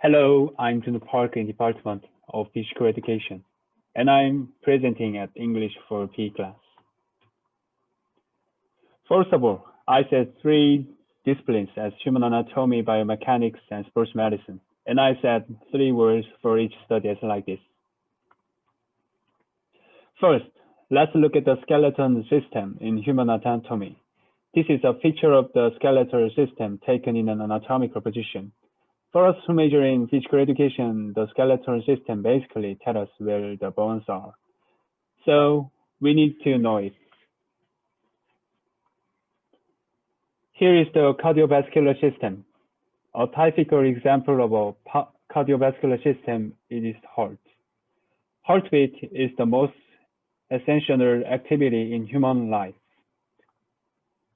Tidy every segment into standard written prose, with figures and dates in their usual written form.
Hello, I'm Jun Park in Department of Physical Education, and I'm presenting at English for PE class. First of all, I said three disciplines as human anatomy, biomechanics, and sports medicine, and I said three words for each study as like this. First, let's look at the skeleton system in human anatomy. This is a picture of the skeletal system taken in an anatomical position. For us who major in physical education, the skeletal system basically tells us where the bones are. So we need to know it. Here is the cardiovascular system. A typical example of a cardiovascular system is heart. Heartbeat is the most essential activity in human life.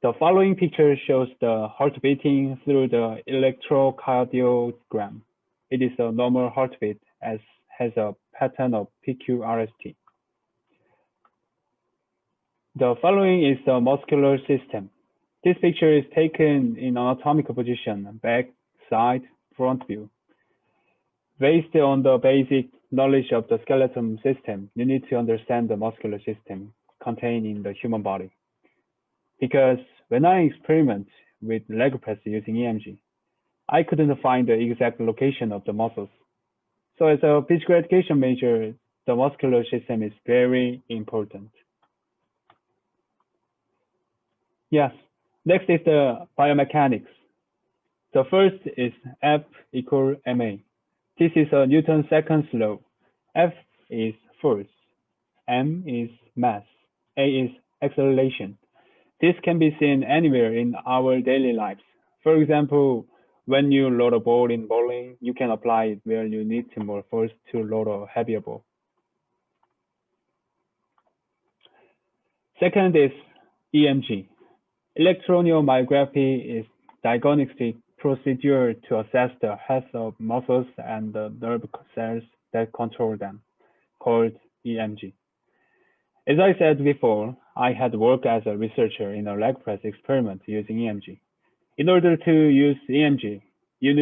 The following picture shows the heart beating through the electrocardiogram. It is a normal heartbeat as has a pattern of PQRST. The following is the muscular system. This picture is taken in anatomical position, back, side, front view. Based on the basic knowledge of the skeletal system, you need to understand the muscular system contained in the human body. Because when I experiment with leg press using EMG, I couldn't find the exact location of the muscles. So as a physical education major, the muscular system is very important. Yes, next is the biomechanics. The first is F equal ma. This is a Newton's second law. F is force, m is mass, a is acceleration. This can be seen anywhere in our daily lives. For example, when you load a ball in bowling, you can apply it where you need more force to load a heavier ball. Second is EMG. Electronmyography is diagnostic procedure to assess the health of muscles and the nerve cells that control them, called EMG. As I said before, I had worked as a researcher in a leg press experiment using EMG. In order to use EMG, you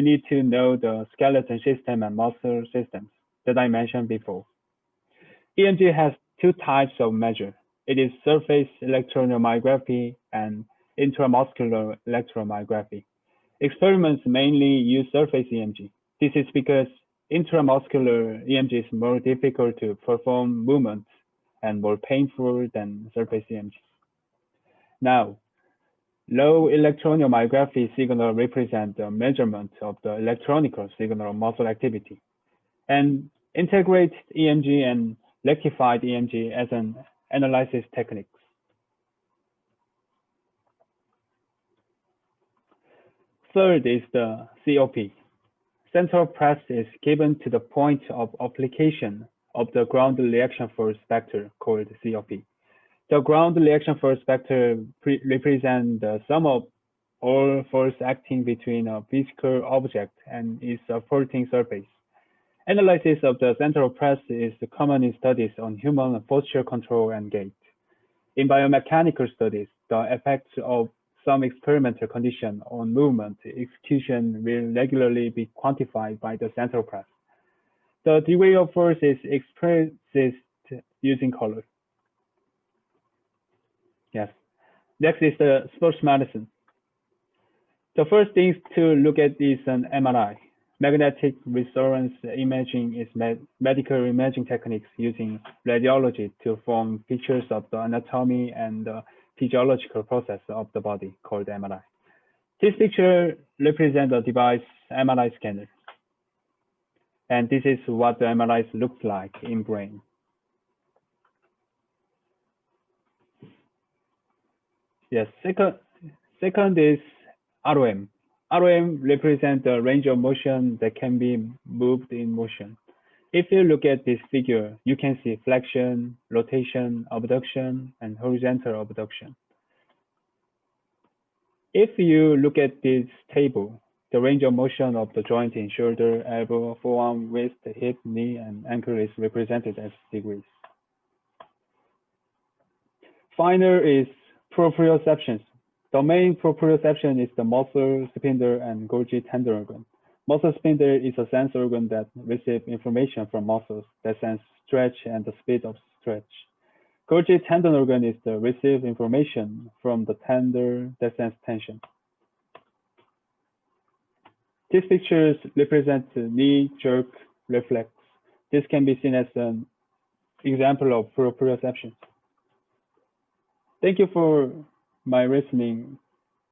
need to know the skeleton system and muscle systems that I mentioned before. EMG has two types of measure. It is surface electronmyography and intramuscular electromyography. Experiments mainly use surface EMG. This is because intramuscular EMG is more difficult to perform movements and more painful than surface EMG. Now, low electronmyography signal represent the measurement of the electronic signal muscle activity, and integrate EMG and rectified EMG as an analysis technique. Third is the COP. Central press is given to the point of application of the ground reaction force vector called COP. The ground reaction force vector represents the sum of all force acting between a physical object and its supporting surface. Analysis of the central press is common in studies on human posture control and gait. In biomechanical studies, the effects of some experimental condition on movement execution will regularly be quantified by the central press. The degree of force is expressed using color. Yes. Next is the sports medicine. The first thing to look at is an MRI. Magnetic resonance imaging is medical imaging techniques using radiology to form pictures of the anatomy and the physiological process of the body called MRI. This picture represents a device MRI scanner. And this is what the MRI looks like in brain. Yes, second is ROM. ROM represents the range of motion that can be moved in motion. If you look at this figure, you can see flexion, rotation, abduction, and horizontal abduction. If you look at this table, the range of motion of the joint in shoulder, elbow, forearm, wrist, hip, knee, and ankle is represented as degrees. Final is proprioception. The main proprioception is the muscle, spindle, and Golgi tendon organ. Muscle spindle is a sense organ that receives information from muscles that sense stretch and the speed of stretch. Golgi tendon organ is the receive information from the tendon that sense tension. These pictures represent the knee jerk reflex. This can be seen as an example of proprioception. Thank you for my listening